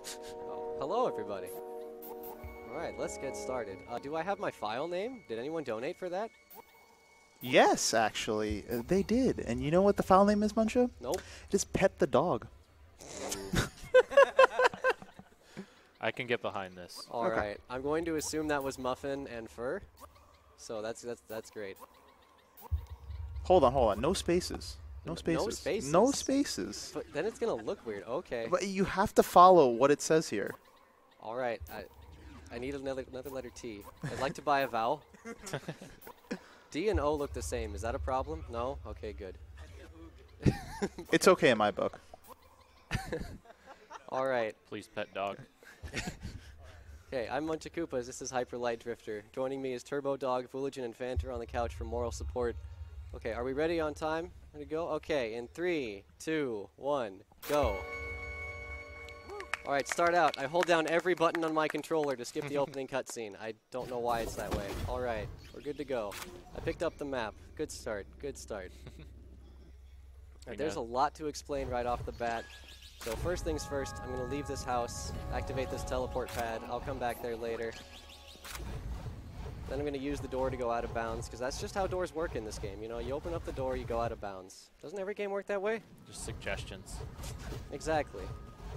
Oh, hello, everybody. All right, let's get started. Do I have my file name? Did anyone donate for that? Yes, actually, they did. And you know what the file name is, Muncha? Nope. It is Pet the Dog. I can get behind this. All right, I'm going to assume that was Muffin and Fur. So that's great. Hold on. No spaces. No spaces. No spaces? No spaces. But then it's gonna look weird. Okay. But you have to follow what it says here. All right. I need another letter T. I'd like to buy a vowel. D and O look the same. Is that a problem? No? Okay, good. It's okay in my book. All right. Please, pet dog. Okay, I'm MuchaKoopas. This is Hyper Light Drifter. Joining me is Turbo Dog, Fooligan, and Fanter on the couch for moral support. Okay, are we ready on time? Ready to go? Okay, in 3, 2, 1, go. All right, start out. I hold down every button on my controller to skip the opening cutscene. I don't know why it's that way. All right, we're good to go. I picked up the map. Good start. Good start. Right, there's a lot to explain right off the bat. So first things first, I'm going to leave this house, activate this teleport pad. I'll come back there later. Then I'm going to use the door to go out of bounds, because that's just how doors work in this game. You know, you open up the door, you go out of bounds. Doesn't every game work that way? Just suggestions. Exactly.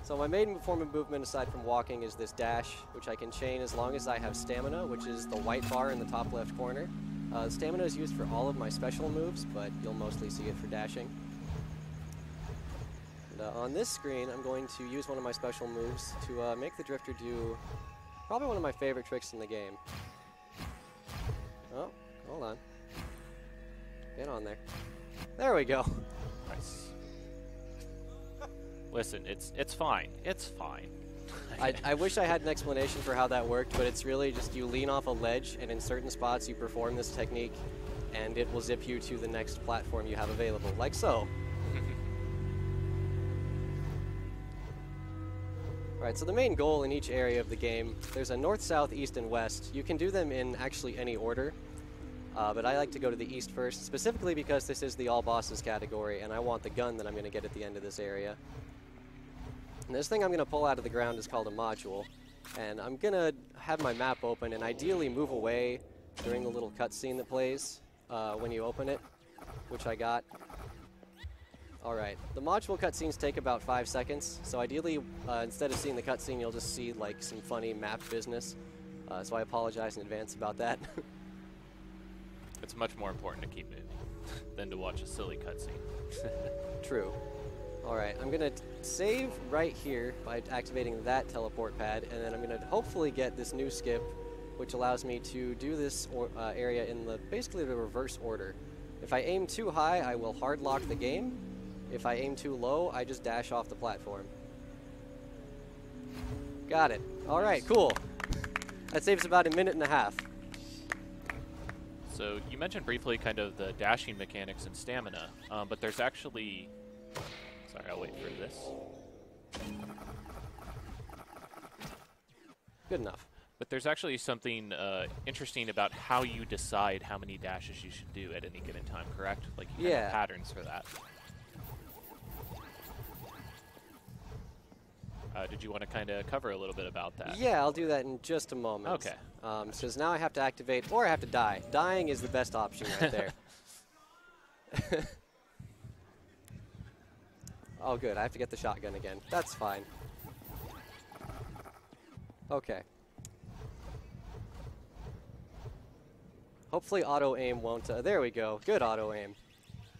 So my main form of movement, aside from walking, is this dash, which I can chain as long as I have stamina, which is the white bar in the top left corner. Stamina is used for all of my special moves, but you'll mostly see it for dashing. And, on this screen, I'm going to use one of my special moves to make the Drifter do probably one of my favorite tricks in the game. Oh, hold on. Get on there. There we go. Nice. Listen, it's fine. It's fine. I wish I had an explanation for how that worked, but it's really just you lean off a ledge, and in certain spots you perform this technique, and it will zip you to the next platform you have available, like so. Alright, so the main goal in each area of the game, there's a north, south, east, and west. You can do them in actually any order, but I like to go to the east first, specifically because this is the all bosses category, and I want the gun that I'm going to get at the end of this area. And this thing I'm going to pull out of the ground is called a module, and I'm going to have my map open and ideally move away during the little cutscene that plays when you open it, which I got. Alright, the module cutscenes take about 5 seconds, so ideally, instead of seeing the cutscene, you'll just see like some funny map business. So I apologize in advance about that. It's much more important to keep moving than to watch a silly cutscene. True. Alright, I'm going to save right here by activating that teleport pad, and then I'm going to hopefully get this new skip, which allows me to do this area in basically the reverse order. If I aim too high, I will hard lock the game. If I aim too low, I just dash off the platform. Got it. All right, cool. That saves about 1.5 minutes. So you mentioned briefly kind of the dashing mechanics and stamina, but there's actually... Sorry, I'll wait for this. Good enough. But there's actually something interesting about how you decide how many dashes you should do at any given time, correct? Like you have patterns for that. Did you want to kind of cover a little bit about that? Yeah, I'll do that in just a moment. Okay. So now I have to activate, or I have to die. Dying is the best option right there. Oh, good. I have to get the shotgun again. That's fine. Okay. Hopefully auto-aim won't... there we go. Good auto-aim.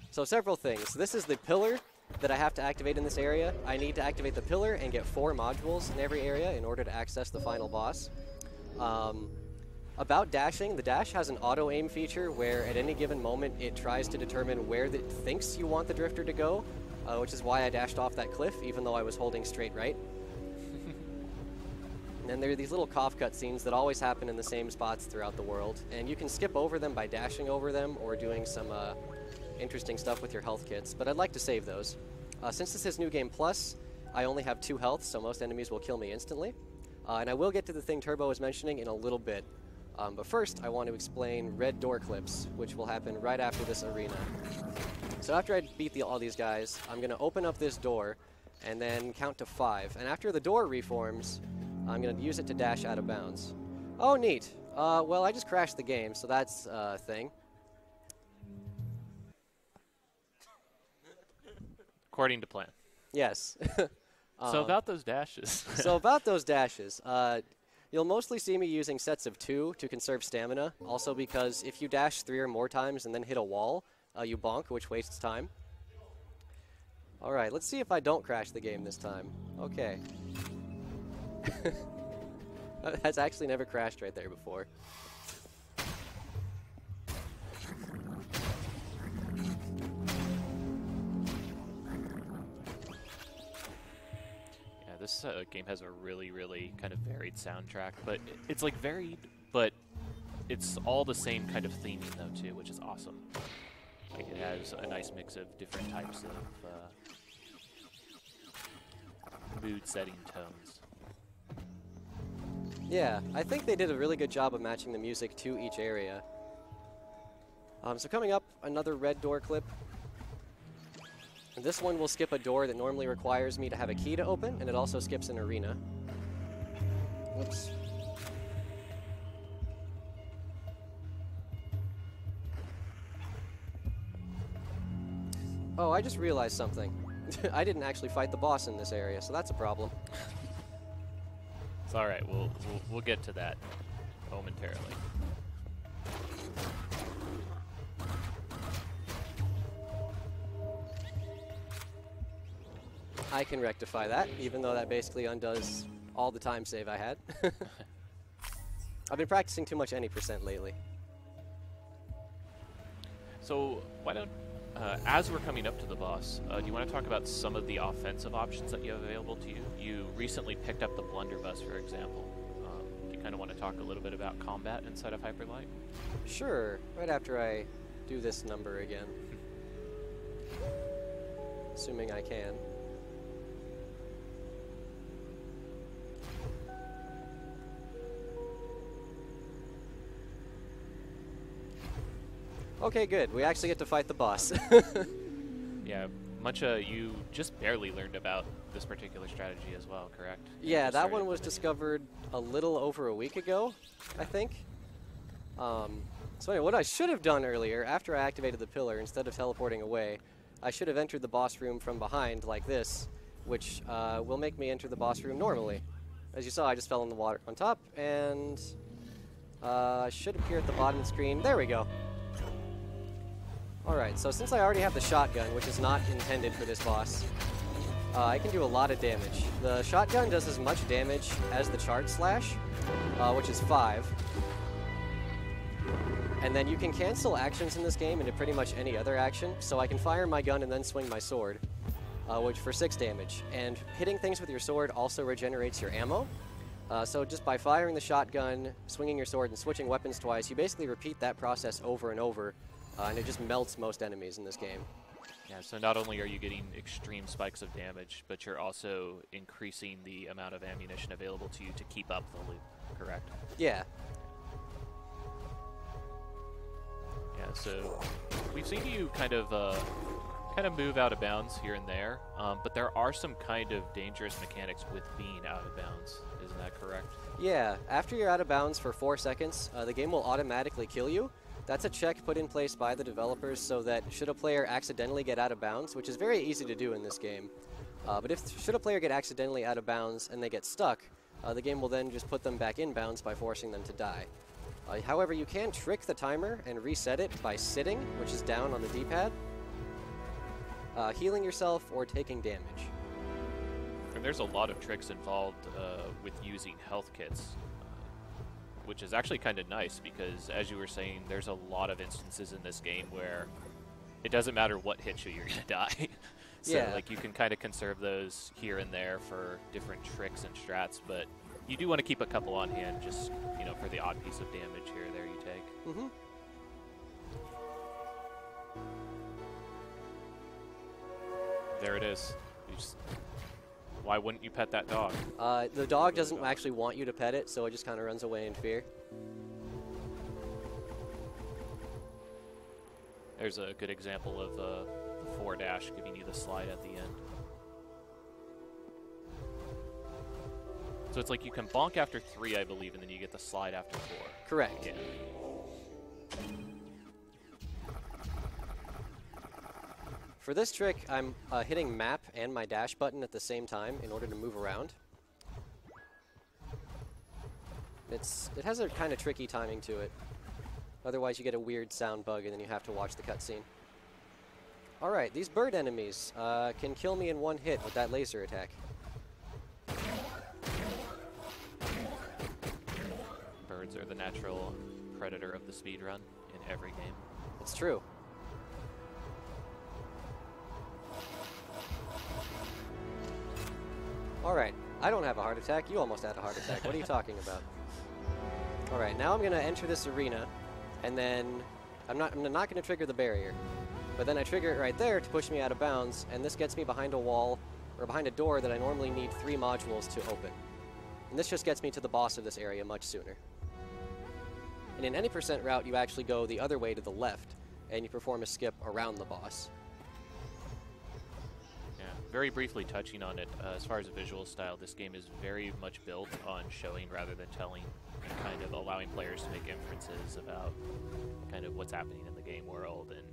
So several things. This is the pillar that I have to activate in this area. I need to activate the pillar and get 4 modules in every area in order to access the final boss. About dashing, the dash has an auto-aim feature where at any given moment it tries to determine where it thinks you want the drifter to go, which is why I dashed off that cliff even though I was holding straight right. And then there are these little cough cutscenes that always happen in the same spots throughout the world, and you can skip over them by dashing over them or doing some interesting stuff with your health kits, but I'd like to save those. Since this is New Game Plus, I only have 2 health, so most enemies will kill me instantly. And I will get to the thing Turbo was mentioning in a little bit. But first, I want to explain red door clips, which will happen right after this arena. So after I beat all these guys, I'm going to open up this door, and then count to 5. And after the door reforms, I'm going to use it to dash out of bounds. Oh, neat. Well, I just crashed the game, so that's a thing. According to plan. Yes. So about those dashes. You'll mostly see me using sets of 2 to conserve stamina. Also because if you dash 3 or more times and then hit a wall, you bonk, which wastes time. All right, let's see if I don't crash the game this time. Okay. That's actually never crashed right there before. This game has a really, really kind of varied soundtrack, but it's like varied, but it's all the same kind of theming though too, which is awesome. Like it has a nice mix of different types of mood-setting tones. Yeah, I think they did a really good job of matching the music to each area. So coming up, another red door clip. This one will skip a door that normally requires me to have a key to open, and it also skips an arena. Whoops. Oh, I just realized something. I didn't actually fight the boss in this area, so that's a problem. It's all right. We'll get to that momentarily. I can rectify that, even though that basically undoes all the time save I had. I've been practicing too much any % lately. So why don't, as we're coming up to the boss, do you want to talk about some of the offensive options that you have available to you? You recently picked up the blunderbuss, for example. Do you kind of want to talk a little bit about combat inside of Hyperlight? Sure, right after I do this number again. Assuming I can. Okay, good. We actually get to fight the boss. Yeah, Mucha, you just barely learned about this particular strategy as well, correct? Yeah, that one was discovered a little over a week ago, I think. So anyway, what I should have done earlier, after I activated the pillar, instead of teleporting away, I should have entered the boss room from behind like this, which will make me enter the boss room normally. As you saw, I just fell in the water on top, and should appear at the bottom of the screen. There we go. Alright, so since I already have the shotgun, which is not intended for this boss, I can do a lot of damage. The shotgun does as much damage as the charge slash, which is 5. And then you can cancel actions in this game into pretty much any other action, so I can fire my gun and then swing my sword, which for 6 damage. And hitting things with your sword also regenerates your ammo. So just by firing the shotgun, swinging your sword, and switching weapons twice, you basically repeat that process over and over. And it just melts most enemies in this game. Yeah, so not only are you getting extreme spikes of damage, but you're also increasing the amount of ammunition available to you to keep up the loop, correct? Yeah. Yeah, so we've seen you kind of move out of bounds here and there, but there are some kind of dangerous mechanics with being out of bounds. Isn't that correct? Yeah, after you're out of bounds for 4 seconds, the game will automatically kill you. That's a check put in place by the developers so that should a player accidentally get out of bounds, which is very easy to do in this game, but should a player get accidentally out of bounds and they get stuck, the game will then just put them back in bounds by forcing them to die. However, you can trick the timer and reset it by sitting, which is down on the D-pad, healing yourself, or taking damage. And there's a lot of tricks involved with using health kits. Which is actually kind of nice because, as you were saying, there's a lot of instances in this game where it doesn't matter what hits you, you're going to die. So, yeah. like, you can kind of conserve those here and there for different tricks and strats, but you do want to keep a couple on hand just, you know, for the odd piece of damage here or there you take. Mm-hmm. There it is. Why wouldn't you pet that dog? The dog doesn't actually want you to pet it, so it just kind of runs away in fear. There's a good example of the 4 dash giving you the slide at the end. So it's like you can bonk after 3, I believe, and then you get the slide after 4. Correct. Yeah. For this trick, I'm hitting map and my dash button at the same time in order to move around. It has a kind of tricky timing to it. Otherwise, you get a weird sound bug, and then you have to watch the cutscene. All right, these bird enemies can kill me in one hit with that laser attack. Birds are the natural predator of the speedrun in every game. It's true. All right, I don't have a heart attack. You almost had a heart attack. What are you talking about? All right, now I'm going to enter this arena, and then I'm not going to trigger the barrier. But then I trigger it right there to push me out of bounds, and this gets me behind a wall, or behind a door that I normally need 3 modules to open. And this just gets me to the boss of this area much sooner. And in any percent route, you actually go the other way to the left, and you perform a skip around the boss. Yeah, very briefly touching on it, as far as a visual style, this game is very much built on showing rather than telling, and kind of allowing players to make inferences about kind of what's happening in the game world, and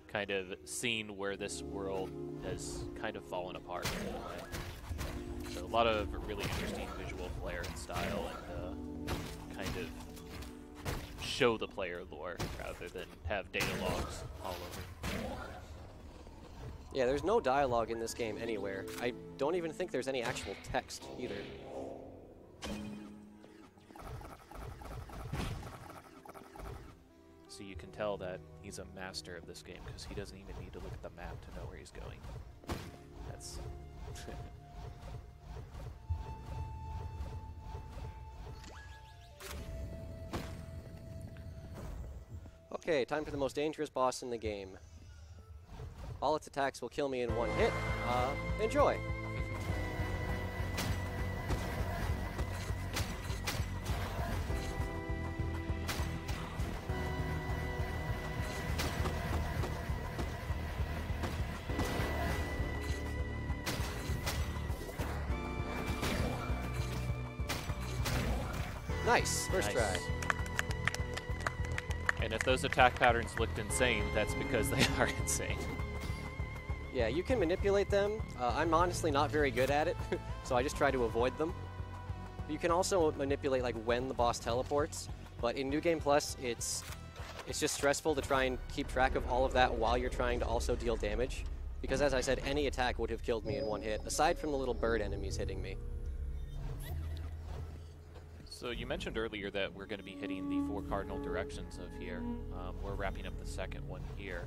kind of seeing where this world has kind of fallen apart in a way. So a lot of really interesting visual flair and style, and kind of show the player lore rather than have data logs all over. Yeah, there's no dialogue in this game anywhere. I don't even think there's any actual text either. So you can tell that he's a master of this game because he doesn't even need to look at the map to know where he's going. That's... Okay, time for the most dangerous boss in the game. All its attacks will kill me in one hit. Enjoy! Nice, first try. And if those attack patterns looked insane, that's because they are insane. Yeah, you can manipulate them. I'm honestly not very good at it, so I just try to avoid them. You can also manipulate like when the boss teleports, but in New Game Plus, it's just stressful to try and keep track of all of that while you're trying to also deal damage. Because as I said, any attack would have killed me in one hit, aside from the little bird enemies hitting me. So you mentioned earlier that we're going to be hitting the 4 cardinal directions of here. We're wrapping up the second one here.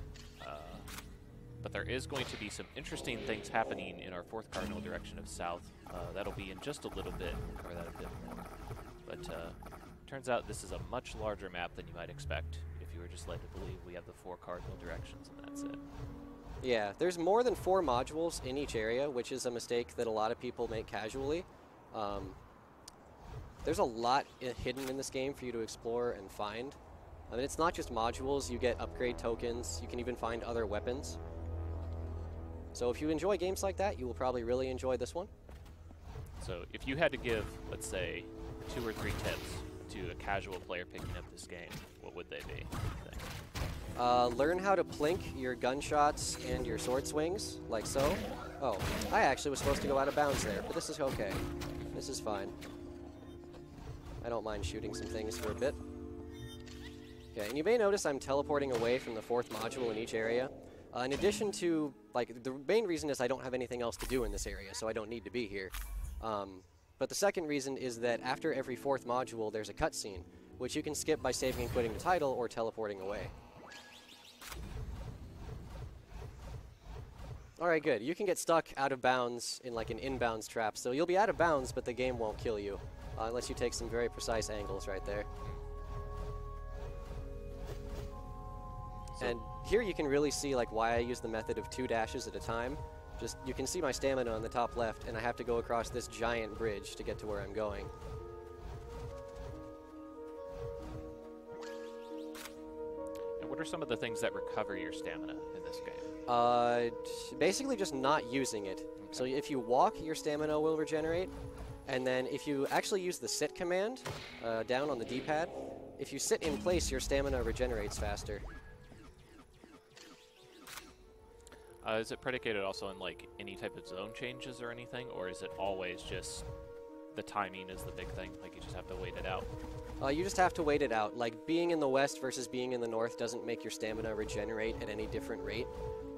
But there is going to be some interesting things happening in our 4th cardinal direction of south. That'll be in just a little bit. We'll cover that a bit more. But turns out this is a much larger map than you might expect if you were just led to believe we have the 4 cardinal directions and that's it. Yeah, there's more than 4 modules in each area, which is a mistake that a lot of people make casually. There's a lot hidden in this game for you to explore and find. I mean, it's not just modules, you get upgrade tokens, you can even find other weapons. So if you enjoy games like that, you will probably really enjoy this one. So if you had to give, let's say, 2 or 3 tips to a casual player picking up this game, what would they be, you think? Learn how to plink your gunshots and your sword swings, like so. Oh, I actually was supposed to go out of bounds there, but this is okay. This is fine. I don't mind shooting some things for a bit. Okay, and you may notice I'm teleporting away from the 4th module in each area. In addition to, like, the main reason is I don't have anything else to do in this area, so I don't need to be here. But the second reason is that after every 4th module, there's a cutscene, which you can skip by saving and quitting the title or teleporting away. Alright, good. You can get stuck out of bounds in, like, an inbounds trap, so you'll be out of bounds, but the game won't kill you. Unless you take some very precise angles right there. And here you can really see like why I use the method of 2 dashes at a time. Just, you can see my stamina on the top left, and I have to go across this giant bridge to get to where I'm going. And what are some of the things that recover your stamina in this game? Basically just not using it. Okay. So if you walk, your stamina will regenerate. And then if you actually use the sit command down on the D-pad, if you sit in place, your stamina regenerates faster. Is it predicated also on like any type of zone changes or anything, or is it always just the timing is the big thing? Like you just have to wait it out? You just have to wait it out. Like being in the west versus being in the north doesn't make your stamina regenerate at any different rate.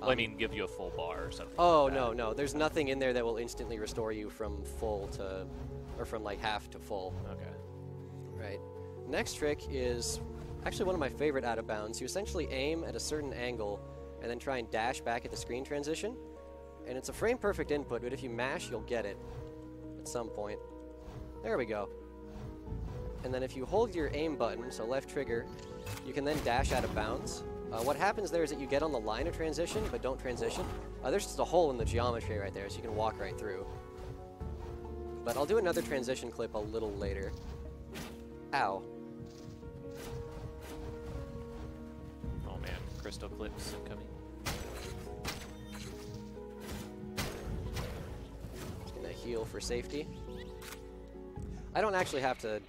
Well, I mean, give you a full bar or something. Oh, like that. no. There's nothing in there that will instantly restore you from full to, or from like half to full. Okay. Right. Next trick is actually one of my favorite out of bounds. You essentially aim at a certain angle and then try and dash back at the screen transition. And it's a frame perfect input, but if you mash, you'll get it at some point. There we go. And then if you hold your aim button, so left trigger, you can then dash out of bounds. What happens there is that you get on the line of transition, but don't transition. There's just a hole in the geometry right there, so you can walk right through. But I'll do another transition clip a little later. Ow. Oh man, crystal clips incoming. Just gonna heal for safety. I don't actually have to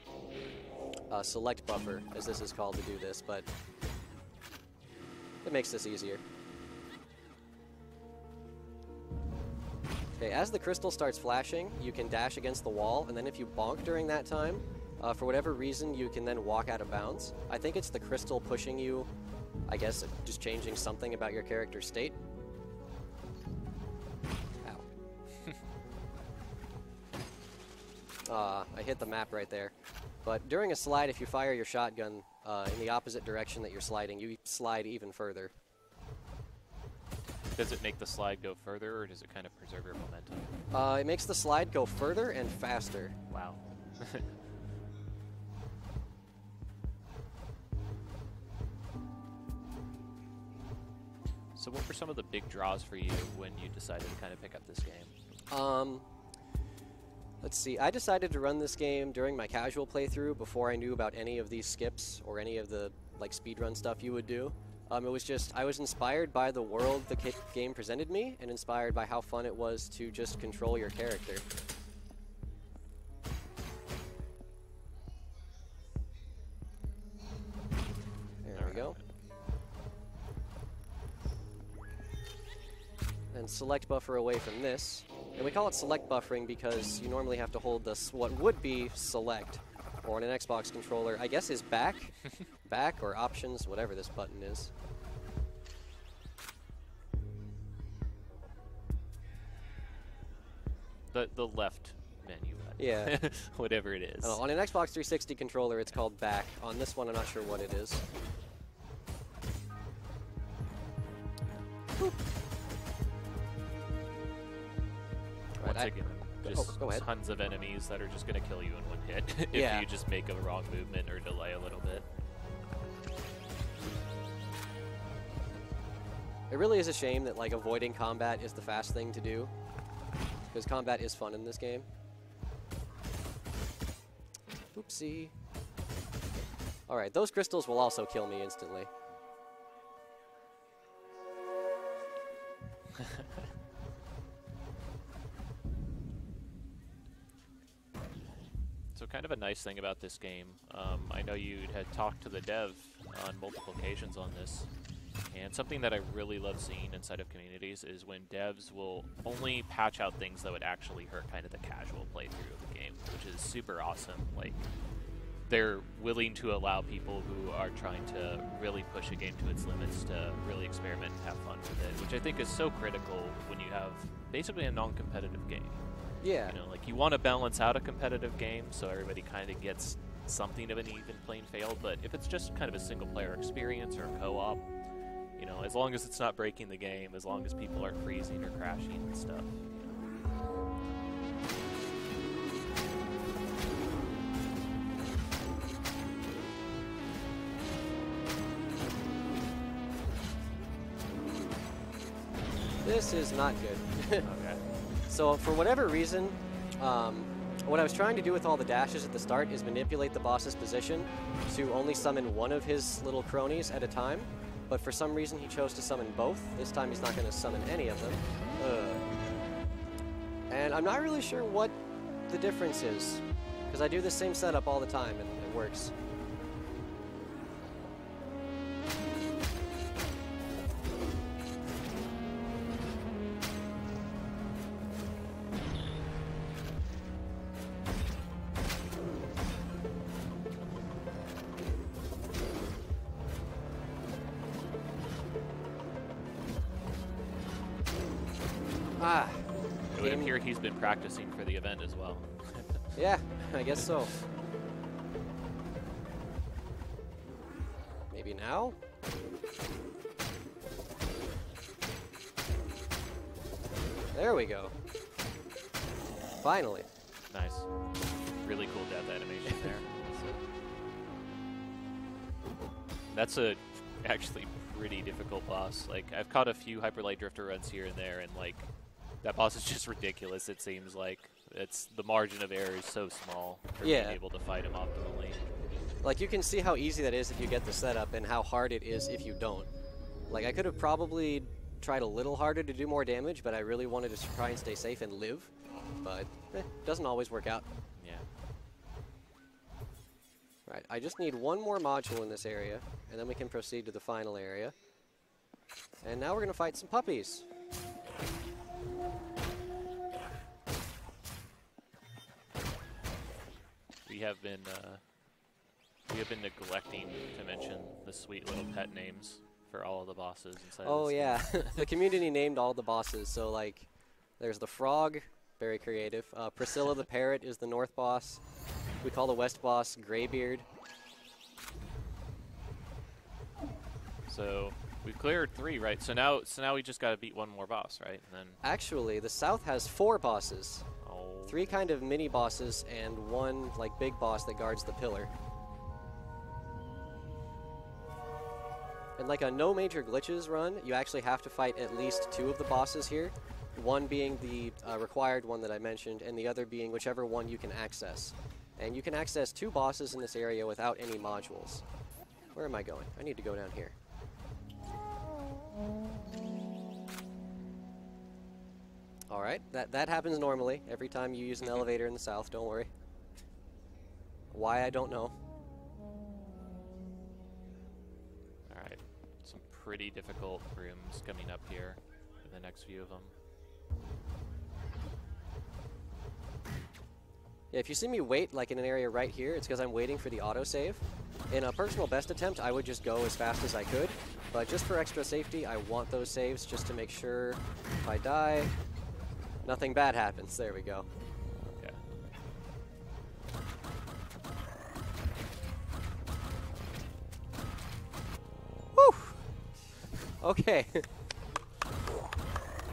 select buffer, as this is called, to do this, but it makes this easier. Okay, as the crystal starts flashing, you can dash against the wall, and then if you bonk during that time, for whatever reason, you can then walk out of bounds. I think it's the crystal pushing you, I guess, just changing something about your character's state. Ow. I hit the map right there. But during a slide, if you fire your shotgun in the opposite direction that you're sliding, you slide even further. Does it make the slide go further, or does it kind of preserve your momentum? It makes the slide go further and faster. Wow. So what were some of the big draws for you when you decided to kind of pick up this game? Let's see, I decided to run this game during my casual playthrough before I knew about any of these skips or any of the like speedrun stuff you would do. It was just, I was inspired by the world the game presented me and inspired by how fun it was to just control your character. There we go. And select buffer away from this. And we call it select buffering because you normally have to hold this, what would be select, or on an Xbox controller, I guess is back, back or options, whatever this button is. The left menu button. Yeah. Whatever it is. On an Xbox 360 controller, it's called back. On this one, I'm not sure what it is. Boop. Once again, just go ahead. tons of enemies that are just going to kill you in one hit if Yeah. you just make a wrong movement or delay a little bit. It really is a shame that like avoiding combat is the fast thing to do, because combat is fun in this game. Oopsie. Alright, those crystals will also kill me instantly. So kind of a nice thing about this game, I know you had talked to the dev on multiple occasions on this, and something that I really love seeing inside of communities is when devs will only patch out things that would actually hurt kind of the casual playthrough of the game, which is super awesome. Like, they're willing to allow people who are trying to really push a game to its limits to really experiment and have fun with it, which I think is so critical when you have basically a non-competitive game. Yeah. You know, like you want to balance out a competitive game so everybody kind of gets something of an even playing field, but if it's just kind of a single player experience or a co-op, you know, as long as it's not breaking the game, as long as people aren't freezing or crashing and stuff. This is not good. Okay. So for whatever reason, what I was trying to do with all the dashes at the start is manipulate the boss's position to only summon one of his little cronies at a time, but for some reason he chose to summon both. This time he's not going to summon any of them. And I'm not really sure what the difference is. Because I do the same setup all the time, and it works. Ah. It would appear he's been practicing for the event as well. Yeah, I guess so. Maybe now? There we go. Finally. Nice. Really cool death animation there. That's a actually pretty difficult boss. Like, I've caught a few Hyper Light Drifter runs here and there, and like, that boss is just ridiculous, it seems like. The margin of error is so small for being able to fight him optimally. Like, you can see how easy that is if you get the setup and how hard it is if you don't. Like, I could have probably tried a little harder to do more damage, but I really wanted to try and stay safe and live. But, doesn't always work out. Yeah. Right, I just need one more module in this area, and then we can proceed to the final area. And now we're going to fight some puppies. We have been neglecting to mention the sweet little pet names for all of the bosses inside Oh of this yeah, game. the community named all the bosses. So like, there's the frog, very creative. Priscilla the parrot is the north boss. We call the west boss Greybeard. So we've cleared 3, right? So now we just got to beat one more boss, right? And then Actually, the south has 4 bosses. 3 oh, kind of mini bosses and 1 like big boss that guards the pillar. And like a no major glitches run, you actually have to fight at least 2 of the bosses here. One being the required one that I mentioned, and the other being whichever one you can access. And you can access 2 bosses in this area without any modules. Where am I going? I need to go down here. Alright, that happens normally every time you use an elevator in the south, don't worry. Why, I don't know. alright. Some pretty difficult rooms coming up here in the next few of them. Yeah, if you see me wait like in an area right here, it's because I'm waiting for the autosave. In a personal best attempt, I would just go as fast as I could, but just for extra safety, I want those saves just to make sure if I die, nothing bad happens. There we go. Okay. Whew! Okay.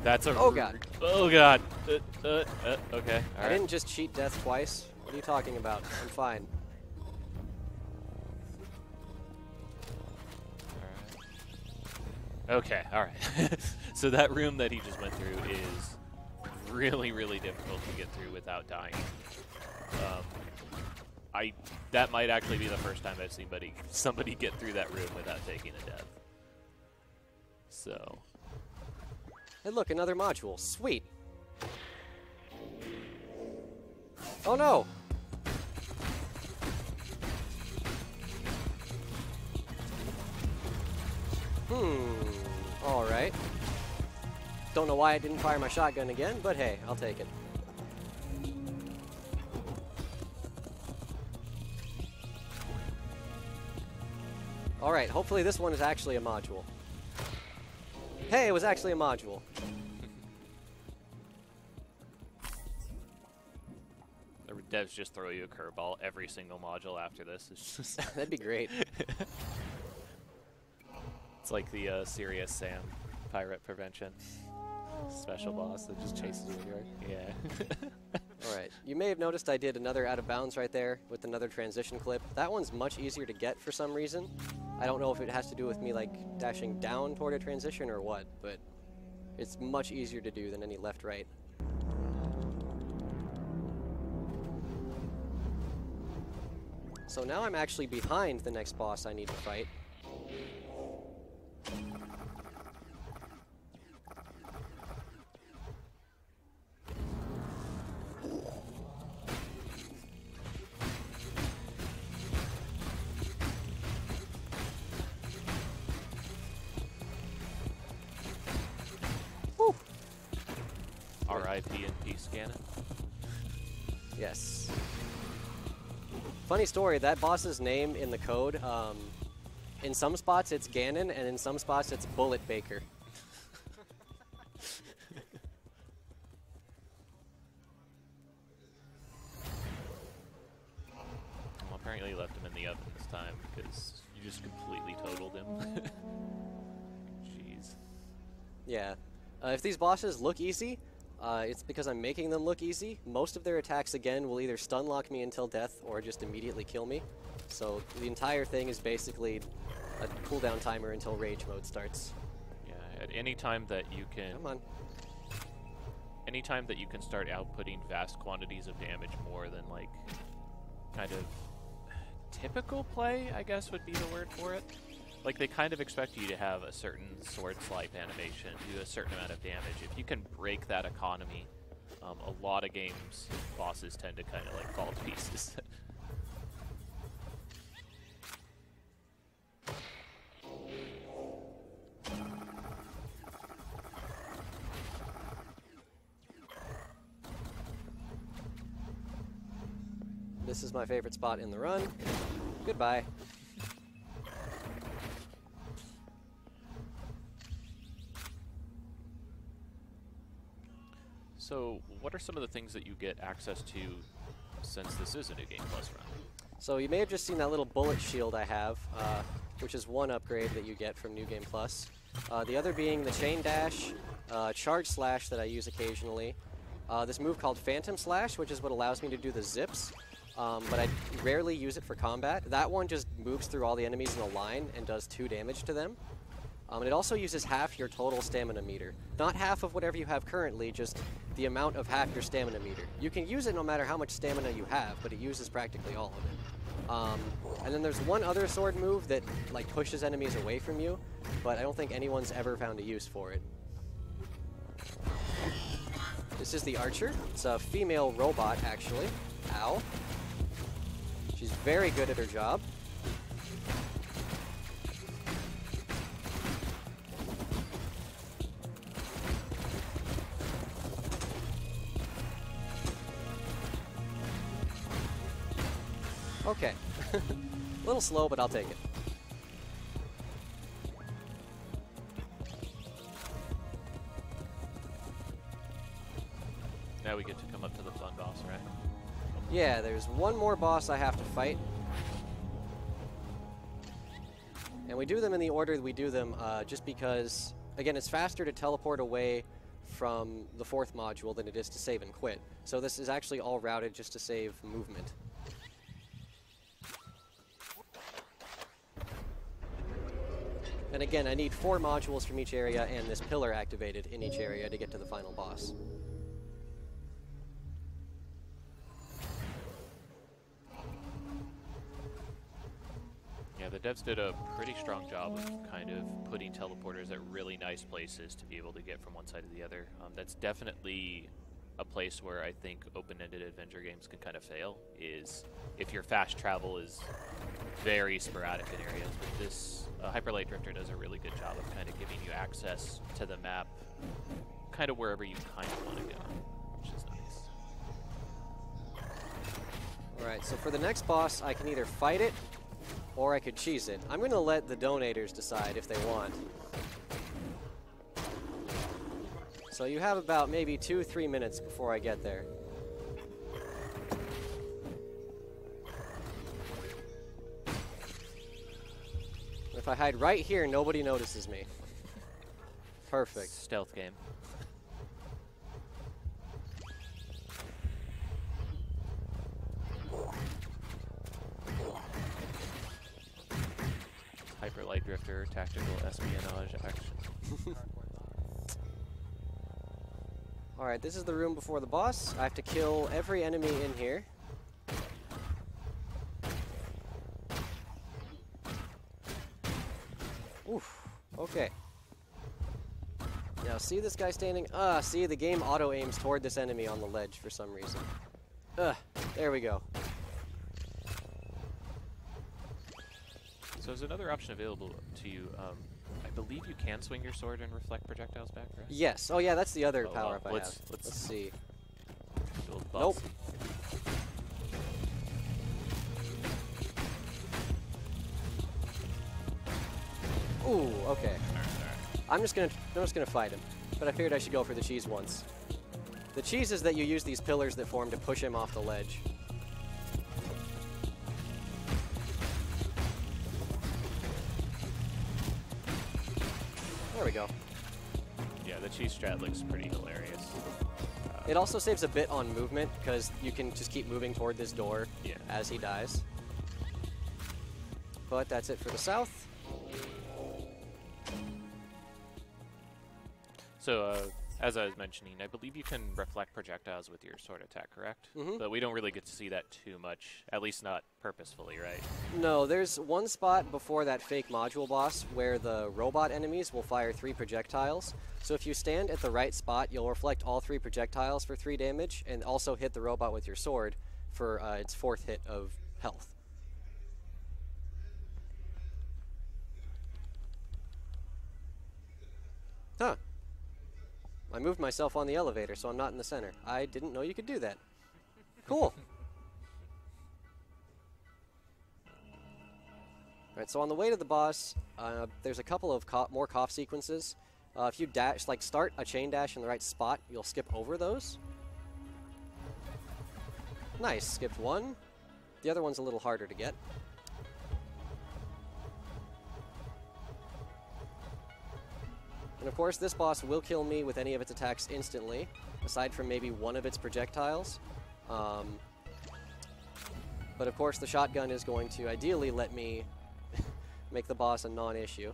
That's a Oh, God. Oh god. Okay. All I right. didn't just cheat death twice. What are you talking about? I'm fine. Okay, alright. So that room that he just went through is really, really difficult to get through without dying. That might actually be the first time I've seen somebody get through that room without taking a death. So, Hey, look, another module. Sweet. Oh no! Alright. Don't know why I didn't fire my shotgun again, but hey, I'll take it. Alright, hopefully this one is actually a module. Hey, it was actually a module. the devs just throw you a curveball every single module after this. It's just That'd be great. It's like the Serious Sam pirate prevention special boss that just chases you everywhere. Yeah. Alright, you may have noticed I did another out of bounds right there with another transition clip. That one's much easier to get for some reason. I don't know if it has to do with me like dashing down toward a transition or what, but it's much easier to do than any left-right. So now I'm actually behind the next boss I need to fight. R.I.P. Scannon. Yes. Funny story, that boss's name in the code, in some spots it's Ganon, and in some spots it's Bullet Baker. Well, apparently you left him in the oven this time because you just completely totaled him. Jeez. Yeah. If these bosses look easy, it's because I'm making them look easy. Most of their attacks, again, will either stun lock me until death or just immediately kill me. So the entire thing is basically a cooldown timer until rage mode starts. Yeah, at any time that you can... Come on. Anytime that you can start outputting vast quantities of damage more than, like, kind of typical play, I guess would be the word for it. Like, they kind of expect you to have a certain sword swipe animation, do a certain amount of damage. If you can break that economy, a lot of games, bosses tend to kind of, like, fall to pieces. This is my favorite spot in the run. Goodbye. So, what are some of the things that you get access to since this is a New Game Plus run? So you may have just seen that little bullet shield I have, which is one upgrade that you get from New Game Plus. The other being the chain dash, charge slash that I use occasionally. This move called Phantom Slash, which is what allows me to do the zips, but I rarely use it for combat. That one just moves through all the enemies in a line and does 2 damage to them. And it also uses half your total stamina meter. Not half of whatever you have currently, just the amount of half your stamina meter. You can use it no matter how much stamina you have, but it uses practically all of it. And then there's one other sword move that like pushes enemies away from you, but I don't think anyone's ever found a use for it. This is the Archer. It's a female robot, actually. Ow. She's very good at her job. Okay. A little slow, but I'll take it. Now we get to come up to the fun boss, right? Yeah, there's one more boss I have to fight. And we do them in the order we do them just because, again, it's faster to teleport away from the 4th module than it is to save and quit. So this is actually all routed just to save movement. And again, I need 4 modules from each area and this pillar activated in each area to get to the final boss. Yeah, the devs did a pretty strong job of kind of putting teleporters at really nice places to be able to get from one side to the other. That's definitely a place where I think open-ended adventure games can kind of fail, is if your fast travel is very sporadic in areas. But this Hyper Light Drifter does a really good job of kind of giving you access to the map kind of wherever you kind of want to go, which is nice. Alright, so for the next boss, I can either fight it or I could cheese it. I'm going to let the donators decide if they want. So you have about maybe 2-3 minutes before I get there. If I hide right here, nobody notices me. Perfect. Stealth game. Hyper Light Drifter, tactical espionage action. Alright, this is the room before the boss. I have to kill every enemy in here. Oof. Okay. Now, see this guy standing? See, the game auto-aims toward this enemy on the ledge for some reason. There we go. So there's another option available to you. I believe you can swing your sword and reflect projectiles back, right? Yes. Oh yeah, that's the other Oh, power-up I have. let's Let's see. do a little Nope. bouncy. Ooh, okay. Alright. I'm just gonna fight him, but I figured I should go for the cheese once. The cheese is that you use these pillars that form to push him off the ledge. There we go. Yeah, the cheese strat looks pretty hilarious. It also saves a bit on movement because you can just keep moving toward this door Yeah. as he dies. But that's it for the south. So, as I was mentioning, I believe you can reflect projectiles with your sword attack, correct? Mhm. But we don't really get to see that too much, at least not purposefully, right? No, there's one spot before that fake module boss where the robot enemies will fire 3 projectiles. So if you stand at the right spot, you'll reflect all 3 projectiles for 3 damage, and also hit the robot with your sword for its 4th hit of health. Huh. I moved myself on the elevator, so I'm not in the center. I didn't know you could do that. Cool. Alright, so on the way to the boss, there's a couple of more cough sequences. If you dash, like start a chain dash in the right spot, you'll skip over those. Nice, skipped one. The other one's a little harder to get. And of course, this boss will kill me with any of its attacks instantly, aside from maybe one of its projectiles. But of course, the shotgun is going to ideally let me make the boss a non-issue.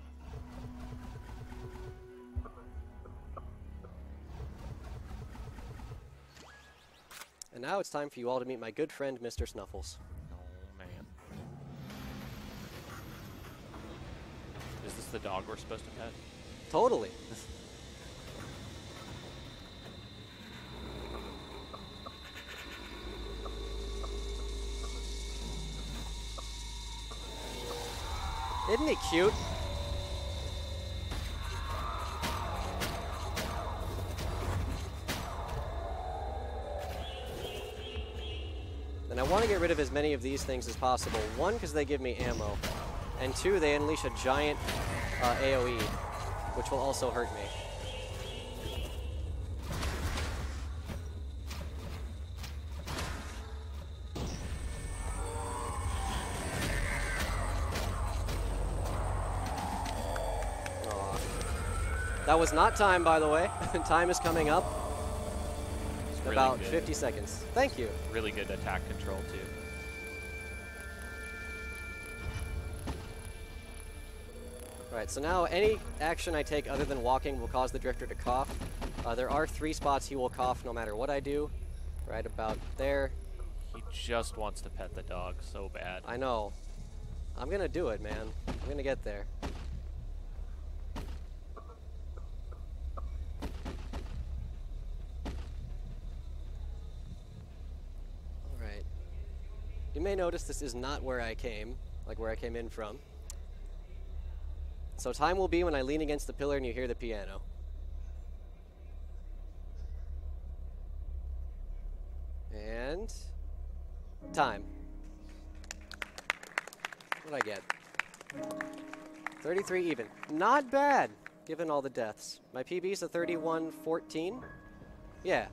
And now it's time for you all to meet my good friend, Mr. Snuffles. Oh, man. Is this the dog we're supposed to pet? Totally. Isn't he cute? And I want to get rid of as many of these things as possible. 1, because they give me ammo. And 2, they unleash a giant AoE, which will also hurt me. Aw. That was not time, by the way. Time is coming up. It's In really about good. 50 seconds. Thank you. Really good attack control, too. Alright, so now any action I take other than walking will cause the Drifter to cough. There are 3 spots he will cough no matter what I do. Right about there. He just wants to pet the dog so bad. I know. I'm gonna do it, man. I'm gonna get there. Alright. You may notice this is not where I came, like where I came in from. So time will be when I lean against the pillar and you hear the piano. And time. What'd I get? 33 even. Not bad, given all the deaths. My PB's a 31-14. Yeah.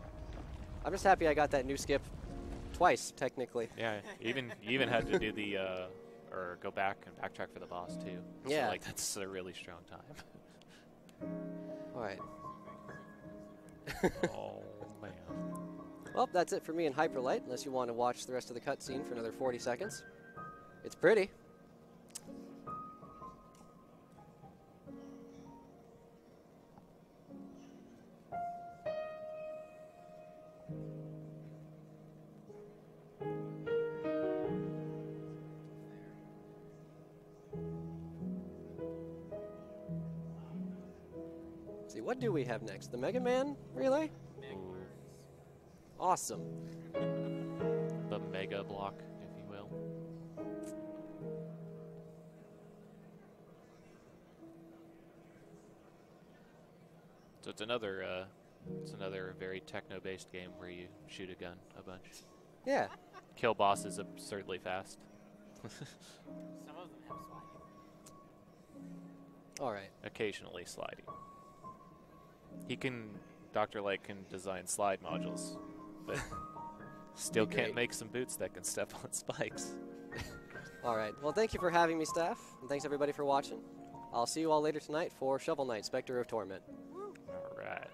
I'm just happy I got that new skip twice, technically. Yeah, you even had to do the, or go back and backtrack for the boss, too. Yeah. So, like, that's a really strong time. Alright. Oh, man. Well, that's it for me in Hyperlight, unless you want to watch the rest of the cutscene for another 40 seconds. It's pretty. See, what do we have next? The Mega Man relay? Ooh, Awesome. the mega block, if you will. So it's another very techno-based game where you shoot a gun a bunch. Yeah. Kill bosses absurdly fast. Some of them have sliding. All right. Occasionally sliding. Dr. Light can design slide modules, but still can't make some boots that can step on spikes. All right. Well, thank you for having me, Steph, and thanks everybody for watching. I'll see you all later tonight for Shovel Knight, Spectre of Torment. All right.